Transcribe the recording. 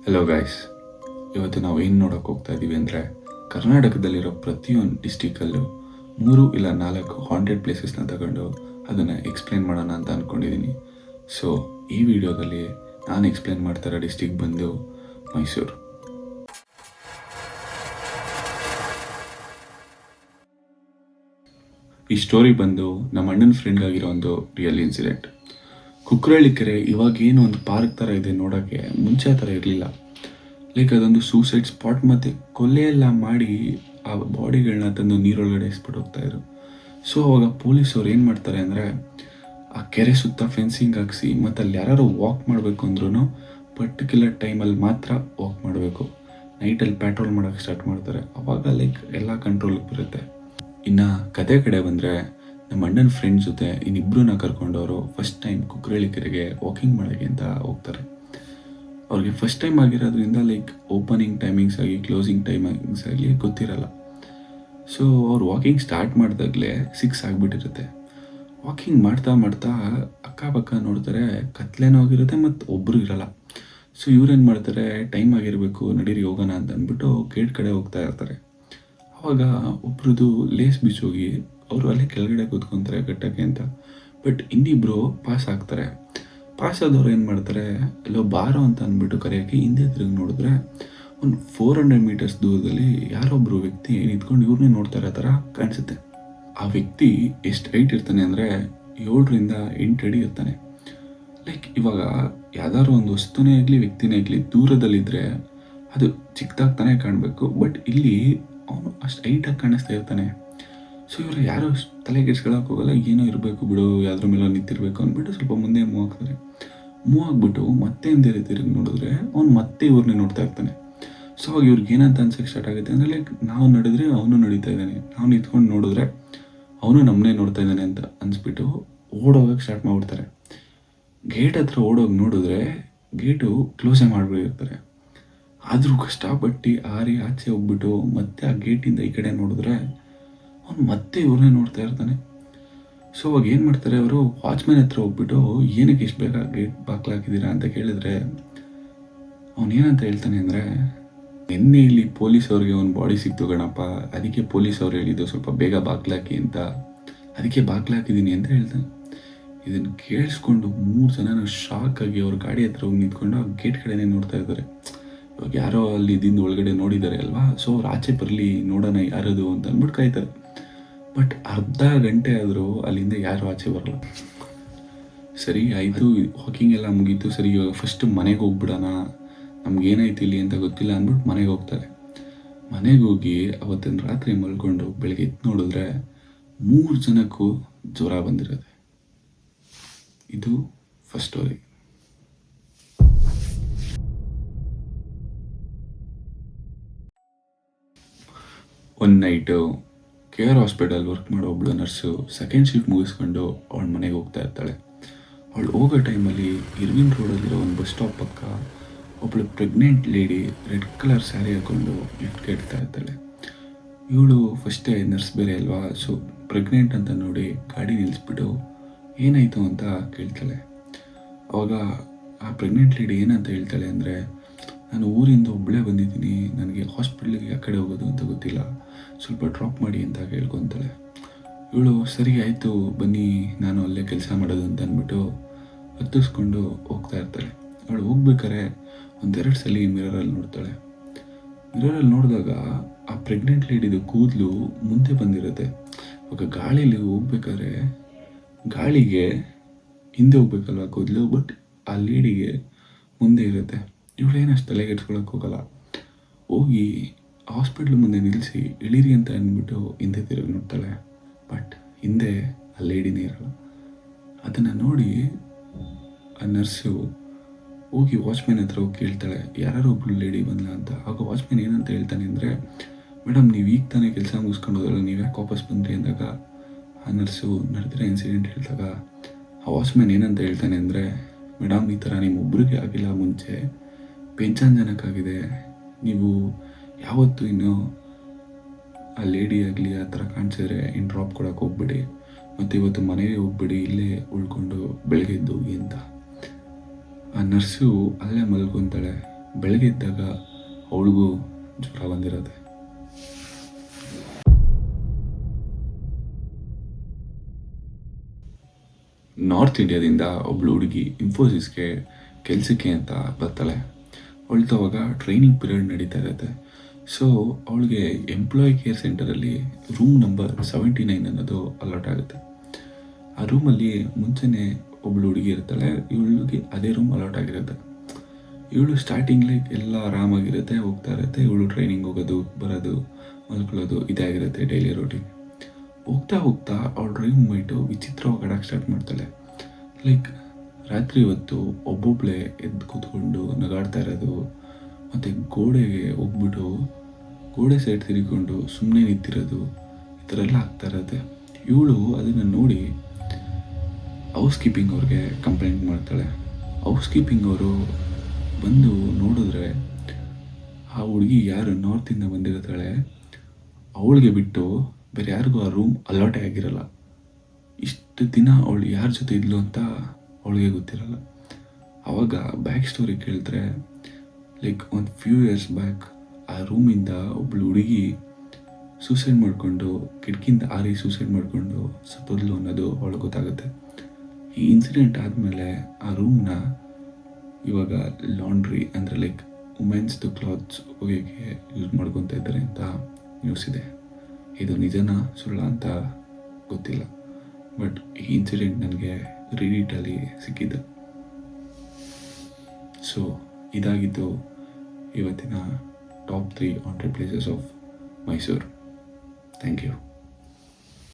Hello guys, ಇವತ್ತು ನಾವು ಏನು ನೋಡೋಕೆ ಹೋಗ್ತಾ ಇದ್ದೀವಿ ಅಂದರೆ ಕರ್ನಾಟಕದಲ್ಲಿರೋ ಪ್ರತಿಯೊಂದು ಡಿಸ್ಟಿಕಲ್ಲೂ 3 ಇಲ್ಲ 4 ಹಾಂಟೆಡ್ ಪ್ಲೇಸಸ್ನ ತಗೊಂಡು ಅದನ್ನು ಎಕ್ಸ್ಪ್ಲೇನ್ ಮಾಡೋಣ ಅಂತ ಅಂದ್ಕೊಂಡಿದ್ದೀನಿ. ಸೊ ಈ ವಿಡಿಯೋದಲ್ಲಿ ನಾನು ಎಕ್ಸ್ಪ್ಲೇನ್ ಮಾಡ್ತಾರೋ ಡಿಸ್ಟಿಕ್ ಬಂದು ಮೈಸೂರು. ಈ ಸ್ಟೋರಿ ಬಂದು ನಮ್ಮ ಅಣ್ಣನ ಫ್ರೆಂಡ್ಗಾಗಿರೋ ಒಂದು ರಿಯಲ್ ಇನ್ಸಿಡೆಂಟ್. ಕುಕ್ರಳ್ಳಿ ಕೆರೆ ಇವಾಗೇನು ಒಂದು ಪಾರ್ಕ್ ಥರ ಇದೆ, ನೋಡೋಕ್ಕೆ ಮುಂಚೆ ಆ ಥರ ಇರಲಿಲ್ಲ. ಲೈಕ್ ಅದೊಂದು ಸೂಸೈಡ್ ಸ್ಪಾಟ್, ಮತ್ತು ಕೊಲೆ ಎಲ್ಲ ಮಾಡಿ ಆ ಬಾಡಿಗಳನ್ನ ತಂದು ನೀರೊಳಗಡೆ ಎಸ್ಬಿಟ್ಟು ಹೋಗ್ತಾಯಿದ್ರು. ಸೊ ಅವಾಗ ಪೊಲೀಸವ್ರು ಏನು ಮಾಡ್ತಾರೆ ಅಂದರೆ ಆ ಕೆರೆ ಸುತ್ತ ಫೆನ್ಸಿಂಗ್ ಹಾಕ್ಸಿ, ಮತ್ತು ಅಲ್ಲಿ ಯಾರು ವಾಕ್ ಮಾಡಬೇಕು ಅಂದ್ರೂ ಪರ್ಟಿಕ್ಯುಲರ್ ಟೈಮಲ್ಲಿ ಮಾತ್ರ ವಾಕ್ ಮಾಡಬೇಕು. ನೈಟಲ್ಲಿ ಪ್ಯಾಟ್ರೋಲ್ ಮಾಡೋಕ್ಕೆ ಸ್ಟಾರ್ಟ್ ಮಾಡ್ತಾರೆ. ಅವಾಗ ಲೈಕ್ ಎಲ್ಲ ಕಂಟ್ರೋಲಿಗೆ ಬರುತ್ತೆ. ಇನ್ನು ಕತೆ ಕಡೆ ಬಂದರೆ ನಮ್ಮ ಅಣ್ಣನ ಫ್ರೆಂಡ್ ಜೊತೆ ಇನ್ನಿಬ್ಬರನ್ನ ಕರ್ಕೊಂಡವರು ಫಸ್ಟ್ ಟೈಮ್ ಕುಕ್ರಳ್ಳಿ ಕೆರೆಗೆ ವಾಕಿಂಗ್ ಮಾಡೋಕ್ಕೆ ಅಂತ ಹೋಗ್ತಾರೆ. ಅವ್ರಿಗೆ ಫಸ್ಟ್ ಟೈಮ್ ಆಗಿರೋದ್ರಿಂದ ಲೈಕ್ ಓಪನಿಂಗ್ ಟೈಮಿಂಗ್ಸ್ ಆಗಿ ಕ್ಲೋಸಿಂಗ್ ಟೈಮಿಂಗ್ಸ್ ಆಗಲಿ ಗೊತ್ತಿರಲ್ಲ. ಸೊ ಅವ್ರು ವಾಕಿಂಗ್ ಸ್ಟಾರ್ಟ್ ಮಾಡಿದಾಗಲೇ 6 ಆಗಿಬಿಟ್ಟಿರುತ್ತೆ. ವಾಕಿಂಗ್ ಮಾಡ್ತಾ ಮಾಡ್ತಾ ಅಕ್ಕಪಕ್ಕ ನೋಡ್ತಾರೆ, ಕತ್ಲೇನೋ ಆಗಿರುತ್ತೆ ಮತ್ತು ಒಬ್ಬರು ಇರಲ್ಲ. ಸೊ ಇವ್ರೇನು ಮಾಡ್ತಾರೆ, ಟೈಮ್ ಆಗಿರಬೇಕು, ನಡೀರಿ ಹೋಗೋಣ ಅಂತ ಅಂದ್ಬಿಟ್ಟು ಗೇಟ್ ಕಡೆ ಹೋಗ್ತಾ ಇರ್ತಾರೆ. ಆವಾಗ ಒಬ್ರದ್ದು ಲೇಸ್ ಬಿಚ್ಚೋಗಿ ಅವರು ಅಲ್ಲೇ ಕೆಳಗಡೆ ಕೂತ್ಕೊತಾರೆ ಕಟ್ಟಕ್ಕೆ ಅಂತ. ಬಟ್ ಇನ್ನಿಬ್ಬರು ಪಾಸ್ ಆಗ್ತಾರೆ. ಪಾಸ್ ಆದವ್ರು ಏನು ಮಾಡ್ತಾರೆ, ಎಲ್ಲೋ ಬಾರೋ ಅಂತ ಅಂದ್ಬಿಟ್ಟು ಕರೆಯೋಕ್ಕೆ ಹಿಂದೆ ತಿರುಗಿ ನೋಡಿದ್ರೆ ಒಂದು 400 ಮೀಟರ್ಸ್ ದೂರದಲ್ಲಿ ಯಾರೊಬ್ಬರು ವ್ಯಕ್ತಿ ನಿಂತ್ಕೊಂಡು ಇವ್ರನ್ನೇ ನೋಡ್ತಾ ಇರೋ ಥರ ಕಾಣಿಸುತ್ತೆ. ಆ ವ್ಯಕ್ತಿ ಎಷ್ಟು ಹೈಟ್ ಇರ್ತಾನೆ ಅಂದರೆ 7ರಿಂದ 8 ಅಡಿ ಇರ್ತಾನೆ. ಲೈಕ್ ಇವಾಗ ಯಾವ್ದಾದ್ರು ಒಂದು ವಸ್ತುನೇ ಆಗಲಿ ವ್ಯಕ್ತಿನೇ ಆಗಲಿ ದೂರದಲ್ಲಿದ್ದರೆ ಅದು ಚಿಕ್ಕದಾಗ್ತಾನೆ ಕಾಣಬೇಕು. ಬಟ್ ಇಲ್ಲಿ ಅವನು ಅಷ್ಟು ಹೈಟಾಗಿ ಕಾಣಿಸ್ತಾ ಇರ್ತಾನೆ. ಸೊ ಇವರು ಯಾರು ತಲೆ ಕೆಡ್ಸ್ಕೊಳಕ್ಕೆ ಹೋಗಲ್ಲ, ಏನೋ ಇರಬೇಕು ಬಿಡು, ಯಾವ್ದ್ರ ಮೇಲೆ ನಿಂತಿರ್ಬೇಕು ಅಂದ್ಬಿಟ್ಟು ಸ್ವಲ್ಪ ಮುಂದೆ ಮೂವ್ ಆಗ್ತಾರೆ. ಮೂವ್ ಆಗಿಬಿಟ್ಟು ಮತ್ತೆ ಹಿಂದೆ ತಿರುಗಿ ನೋಡಿದ್ರೆ ಅವ್ನು ಮತ್ತೆ ಇವ್ರನ್ನೇ ನೋಡ್ತಾ ಇರ್ತಾನೆ. ಸೊ ಅವಾಗ ಇವ್ರಿಗೆ ಏನಂತ ಅನ್ಸಕ್ಕೆ ಸ್ಟಾರ್ಟ್ ಆಗುತ್ತೆ ಅಂದರೆ ಲೈಕ್ ನಾವು ನಡೆದ್ರೆ ಅವನು ನಡೀತಾ ಇದ್ದಾನೆ, ನಾವು ನಿಂತ್ಕೊಂಡು ನೋಡಿದ್ರೆ ಅವನು ನಮ್ಮನ್ನೇ ನೋಡ್ತಾ ಇದ್ದಾನೆ ಅಂತ ಅನ್ಸ್ಬಿಟ್ಟು ಓಡೋಗಕ್ಕೆ ಸ್ಟಾರ್ಟ್ ಮಾಡಿಬಿಡ್ತಾರೆ. ಗೇಟ್ ಹತ್ರ ಓಡೋಗಿ ನೋಡಿದ್ರೆ ಗೇಟು ಕ್ಲೋಸೇ ಮಾಡಿಬಿಟ್ಟಿರ್ತಾರೆ. ಆದರೂ ಕಷ್ಟಪಟ್ಟು ಆರಿ ಆಚೆ ಹೋಗ್ಬಿಟ್ಟು ಮತ್ತೆ ಆ ಗೇಟಿಂದ ಈ ಕಡೆ ನೋಡಿದ್ರೆ ಅವ್ನು ಮತ್ತೆ ಇವ್ರನ್ನೇ ನೋಡ್ತಾ ಇರ್ತಾನೆ. ಸೊ ಅವಾಗ ಏನು ಮಾಡ್ತಾರೆ, ಅವರು ವಾಚ್ಮ್ಯಾನ್ ಹತ್ರ ಹೋಗ್ಬಿಟ್ಟು ಏನಕ್ಕೆ ಇಷ್ಟು ಬೇಗ ಗೇಟ್ ಬಾಕ್ಲಾಕಿದ್ದೀರಾ ಅಂತ ಕೇಳಿದ್ರೆ ಅವನೇನಂತ ಹೇಳ್ತಾನೆ ಅಂದರೆ, ನಿನ್ನೆ ಇಲ್ಲಿ ಪೊಲೀಸವ್ರಿಗೆ ಒಂದು ಬಾಡಿ ಸಿಕ್ತು ಗಣಪ್ಪ, ಅದಕ್ಕೆ ಪೊಲೀಸವ್ರು ಹೇಳಿದ್ದು ಸ್ವಲ್ಪ ಬೇಗ ಬಾಕ್ಲಾಕಿ ಅಂತ, ಅದಕ್ಕೆ ಬಾಕ್ಲಾಕಿದ್ದೀನಿ ಅಂತ ಹೇಳ್ತಾನೆ. ಇದನ್ನು ಕೇಳಿಸ್ಕೊಂಡು 3 ಜನ ಶಾಕ್ ಆಗಿ ಅವ್ರ ಗಾಡಿ ಹತ್ರ ಹೋಗಿ ನಿಂತ್ಕೊಂಡು ಆ ಗೇಟ್ ಕಡೆನೇ ನೋಡ್ತಾ ಇದ್ದಾರೆ. ಇವಾಗ ಯಾರೋ ಅಲ್ಲಿ ಇದಿಂದ ಒಳಗಡೆ ನೋಡಿದ್ದಾರೆ ಅಲ್ವಾ, ಸೊ ಅವ್ರು ಆಚೆ ಬರಲಿ ನೋಡೋಣ ಯಾರದು ಅಂತ ಅಂದ್ಬಿಟ್ಟು ಕಾಯ್ತಾರೆ. ಬಟ್ ಅರ್ಧ ಗಂಟೆ ಆದರೂ ಅಲ್ಲಿಂದ ಯಾರು ಆಚೆ ಬರಲ್ಲ. ಸರಿ ಆಯಿತು, ವಾಕಿಂಗ್ ಎಲ್ಲ ಮುಗೀತು, ಸರಿ ಇವಾಗ ಫಸ್ಟ್ ಮನೆಗೆ ಹೋಗ್ಬಿಡೋಣ, ನಮ್ಗೇನಾಯ್ತು ಇಲ್ಲಿ ಅಂತ ಗೊತ್ತಿಲ್ಲ ಅಂದ್ಬಿಟ್ಟು ಮನೆಗೆ ಹೋಗ್ತಾರೆ. ಮನೆಗೆ ಹೋಗಿ ಅವತ್ತಿನ ರಾತ್ರಿ ಮಲ್ಕೊಂಡು ಬೆಳಗ್ಗೆ ಎದ್ದು ನೋಡಿದ್ರೆ 3 ಜನಕ್ಕೂ ಜ್ವರ ಬಂದಿರೋದೆ. ಇದು ಫಸ್ಟ್ ಸ್ಟೋರಿ. ಒಂದು ನೈಟು KR ಹಾಸ್ಪಿಟಲ್ ವರ್ಕ್ ಮಾಡೋ ಒಬ್ಳು ನರ್ಸು ಸೆಕೆಂಡ್ ಶಿಫ್ಟ್ ಮುಗಿಸ್ಕೊಂಡು ಅವಳ ಮನೆಗೆ ಹೋಗ್ತಾ ಇರ್ತಾಳೆ. ಅವಳು ಹೋಗೋ ಟೈಮಲ್ಲಿ ಇರ್ವಿನ್ ರೋಡಲ್ಲಿರೋ ಒಂದು ಬಸ್ ಸ್ಟಾಪ್ ಪಕ್ಕ ಒಬ್ಳು pregnant lady red colour sari ಹಾಕ್ಕೊಂಡು ಲಿಫ್ಟ್ ಕೇಳ್ತಾ ಇರ್ತಾಳೆ. ಇವಳು ಫಸ್ಟೇ ನರ್ಸ್ ಬೇರೆ ಅಲ್ವಾ, ಸೊ ಪ್ರೆಗ್ನೆಂಟ್ ಅಂತ ನೋಡಿ ಗಾಡಿ ನಿಲ್ಲಿಸ್ಬಿಟ್ಟು ಏನಾಯಿತು ಅಂತ ಕೇಳ್ತಾಳೆ. ಅವಾಗ ಆ ಪ್ರೆಗ್ನೆಂಟ್ ಲೇಡಿ ಏನಂತ ಹೇಳ್ತಾಳೆ ಅಂದರೆ, ನಾನು ಊರಿಂದ ಒಬ್ಬಳೇ ಬಂದಿದ್ದೀನಿ, ನನಗೆ ಹಾಸ್ಪಿಟ್ಲಿಗೆ ಆ ಕಡೆ ಹೋಗೋದು ಅಂತ ಗೊತ್ತಿಲ್ಲ, ಸ್ವಲ್ಪ ಡ್ರಾಪ್ ಮಾಡಿ ಅಂತ ಕೇಳ್ಕೊತಾಳೆ. ಇವಳು ಸರಿ ಆಯಿತು ಬನ್ನಿ ನಾನು ಅಲ್ಲೇ ಕೆಲಸ ಮಾಡೋದು ಅಂತ ಅಂದ್ಬಿಟ್ಟು ಹತ್ತಿಸ್ಕೊಂಡು ಹೋಗ್ತಾ ಇರ್ತಾಳೆ. ಅವಳು ಹೋಗ್ಬೇಕಾದ್ರೆ 1-2 ಸಲ ಮಿರರಲ್ಲಿ ನೋಡ್ತಾಳೆ. ಮಿರರಲ್ಲಿ ನೋಡಿದಾಗ ಆ ಪ್ರೆಗ್ನೆಂಟ್ ಲೇಡಿದು ಕೂದಲು ಮುಂದೆ ಬಂದಿರುತ್ತೆ. ಇವಾಗ ಗಾಳೀಲಿ ಹೋಗ್ಬೇಕಾದ್ರೆ ಗಾಳಿಗೆ ಹಿಂದೆ ಹೋಗ್ಬೇಕಲ್ವ ಕೂದಲು, ಬಟ್ ಆ ಲೇಡಿಗೆ ಮುಂದೆ ಇರುತ್ತೆ. ಇವಳೇನಷ್ಟು ತಲೆಗೆಡ್ಸ್ಕೊಳಕ್ಕೆ ಹೋಗಲ್ಲ. ಹೋಗಿ ಹಾಸ್ಪಿಟ್ಲ್ ಮುಂದೆ ನಿಲ್ಲಿಸಿ ಇಳಿರಿ ಅಂತ ಅಂದ್ಬಿಟ್ಟು ಹಿಂದೆ ತಿರುಗಿ ನೋಡ್ತಾಳೆ. ಬಟ್ ಹಿಂದೆ ಆ ಲೇಡಿನೇ ಇರಲ್ಲ. ಅದನ್ನು ನೋಡಿ ಆ ನರ್ಸು ಹೋಗಿ ವಾಚ್ಮ್ಯಾನ್ ಹತ್ರ ಹೋಗಿ ಕೇಳ್ತಾಳೆ, ಯಾರು ಒಬ್ಳು ಲೇಡಿ ಬಂದ್ಲ ಅಂತ. ಆಗ ವಾಚ್ಮ್ಯಾನ್ ಏನಂತ ಹೇಳ್ತಾನೆ ಅಂದರೆ, ಮೇಡಮ್ ನೀವು ಈಗ ತಾನೇ ಕೆಲಸ ಮುಗಿಸ್ಕೊಂಡು ಹೋದಲ್ಲ, ನೀವು ಯಾಕೆ ವಾಪಸ್ ಬಂದ್ರಿ ಅಂದಾಗ ಆ ನರ್ಸು ನಡೆದಿರೋ ಇನ್ಸಿಡೆಂಟ್ ಹೇಳಿದಾಗ ಆ ವಾಚ್ಮ್ಯಾನ್ ಏನಂತ ಹೇಳ್ತಾನೆ ಅಂದರೆ, ಮೇಡಮ್ ಈ ಥರ ನಿಮ್ಮೊಬ್ರಿಗೆ ಆಗಿಲ್ಲ, ಮುಂಚೆ ಪೆಂಚಾನ್ ಜನಕ್ಕಾಗಿದೆ, ನೀವು ಯಾವತ್ತೂ ಇನ್ನು ಆ ಲೇಡಿ ಆಗಲಿ ಆ ಥರ ಕಾಣಿಸಿದ್ರೆ ಇನ್ನು ಡ್ರಾಪ್ ಕೊಡೋಕೆ ಹೋಗ್ಬಿಡಿ, ಮತ್ತು ಇವತ್ತು ಮನೆಗೆ ಹೋಗ್ಬಿಡಿ, ಇಲ್ಲೇ ಉಳ್ಕೊಂಡು ಬೆಳಗ್ಗೆ ಎದ್ದು ಹೋಗಿ ಅಂತ. ಆ ನರ್ಸು ಅಲ್ಲೇ ಮಲ್ಕೊತಾಳೆ. ಬೆಳಗ್ಗೆ ಎದ್ದಾಗ ಅವಳಿಗೂ ಜ್ವರ ಬಂದಿರೋದೆ. ನಾರ್ತ್ ಇಂಡಿಯಾದಿಂದ ಒಬ್ಳು ಹುಡುಗಿ ಇನ್ಫೋಸಿಸ್ಗೆ ಕೆಲಸಕ್ಕೆ ಅಂತ ಬರ್ತಾಳೆ. ಅವಳ್ದು ಅವಾಗ ಟ್ರೈನಿಂಗ್ ಪೀರಿಯಡ್ ನಡೀತಾ ಇರುತ್ತೆ. ಸೊ ಅವಳಿಗೆ ಎಂಪ್ಲಾಯ್ ಕೇರ್ ಸೆಂಟರಲ್ಲಿ ರೂಮ್ ನಂಬರ್ 79 ಅನ್ನೋದು ಅಲಾಟ್ ಆಗುತ್ತೆ. ಆ ರೂಮಲ್ಲಿ ಮುಂಚೆನೇ ಒಬ್ಳು ಹುಡುಗಿ ಇರ್ತಾಳೆ, ಇವಳಿಗೆ ಅದೇ ರೂಮ್ ಅಲಾಟ್ ಆಗಿರುತ್ತೆ. ಇವಳು ಸ್ಟಾರ್ಟಿಂಗ್ ಲೈಕ್ ಎಲ್ಲ ಆರಾಮಾಗಿರುತ್ತೆ, ಹೋಗ್ತಾ ಇರುತ್ತೆ. ಇವಳು ಟ್ರೈನಿಂಗ್ ಹೋಗೋದು, ಬರೋದು, ಮಲ್ಕೊಳ್ಳೋದು ಇದೇ ಆಗಿರುತ್ತೆ ಡೈಲಿ ರೂಟೀನ್. ಹೋಗ್ತಾ ಹೋಗ್ತಾ ಅವಳ ರೂಮ್ ಮೇಟು ವಿಚಿತ್ರವಾಗಿ ಆಡೋಕ್ಕೆ ಸ್ಟಾರ್ಟ್ ಮಾಡ್ತಾಳೆ. ಲೈಕ್ ರಾತ್ರಿ ಹೊತ್ತು ಒಬ್ಬೊಬ್ಬಳೇ ಎದ್ದು ಕೂತ್ಕೊಂಡು ನಗಾಡ್ತಾ ಇರೋದು, ಮತ್ತು ಗೋಡೆಗೆ ಹೋಗ್ಬಿಟ್ಟು ಗೋಡೆ ಸೈಡ್ ತಿರ್ಕೊಂಡು ಸುಮ್ಮನೆ ನಿಂತಿರೋದು, ಈ ಥರ ಎಲ್ಲ ಆಗ್ತಾ ಇರುತ್ತೆ. ಇವಳು ಅದನ್ನು ನೋಡಿ ಹೌಸ್ ಕೀಪಿಂಗ್ ಅವ್ರಿಗೆ ಕಂಪ್ಲೇಂಟ್ ಮಾಡ್ತಾಳೆ. ಹೌಸ್ ಕೀಪಿಂಗ್ ಅವರು ಬಂದು ನೋಡಿದ್ರೆ ಆ ಹುಡುಗಿ ಯಾರು ನಾರ್ತಿಂದ ಬಂದಿರ್ತಾಳೆ ಅವಳಿಗೆ ಬಿಟ್ಟು ಬೇರೆ ಯಾರಿಗೂ ಆ ರೂಮ್ ಅಲಾಟೇ ಆಗಿರಲ್ಲ. ಇಷ್ಟು ದಿನ ಅವಳು ಯಾರ ಜೊತೆ ಇದ್ಲು ಅಂತ ಅವಳಿಗೆ ಗೊತ್ತಿರಲ್ಲ. ಆವಾಗ ಬ್ಯಾಕ್ ಸ್ಟೋರಿ ಕೇಳಿದ್ರೆ ಲೈಕ್ ಒಂದು ಫ್ಯೂ ಇಯರ್ಸ್ ಬ್ಯಾಕ್ ಆ ರೂಮಿಂದ ಒಬ್ಳು ಹುಡುಗಿ ಸೂಸೈಡ್ ಮಾಡಿಕೊಂಡು ಕಿಟಕಿಯಿಂದ ಆರಿ ಸೂಸೈಡ್ ಮಾಡಿಕೊಂಡು ಸತ್ತೋದ್ಲು ಅನ್ನೋದು ಅವಳಿಗೆ ಗೊತ್ತಾಗುತ್ತೆ. ಈ ಇನ್ಸಿಡೆಂಟ್ ಆದಮೇಲೆ ಆ ರೂಮ್ನ ಇವಾಗ ಲಾಂಡ್ರಿ ಅಂದರೆ ಲೈಕ್ ವುಮೆನ್ಸ್ದು ಕ್ಲಾತ್ಸ್ ಒಗೆಯೋಕ್ಕೆ ಯೂಸ್ ಮಾಡ್ಕೊತಾ ಇದ್ದಾರೆ ಅಂತ ನ್ಯೂಸ್ ಇದೆ. ಇದು ನಿಜನಾ ಸುಳ್ಳ ಅಂತ ಗೊತ್ತಿಲ್ಲ, ಬಟ್ ಈ ಇನ್ಸಿಡೆಂಟ್ ನನಗೆ ರಿಡಿಟಲ್ಲಿ ಸಿಕ್ಕಿದ್ದು. ಸೊ ಇದಾಗಿದ್ದು ಇವತ್ತಿನ top 3 haunted places of Mysuru. Thank you.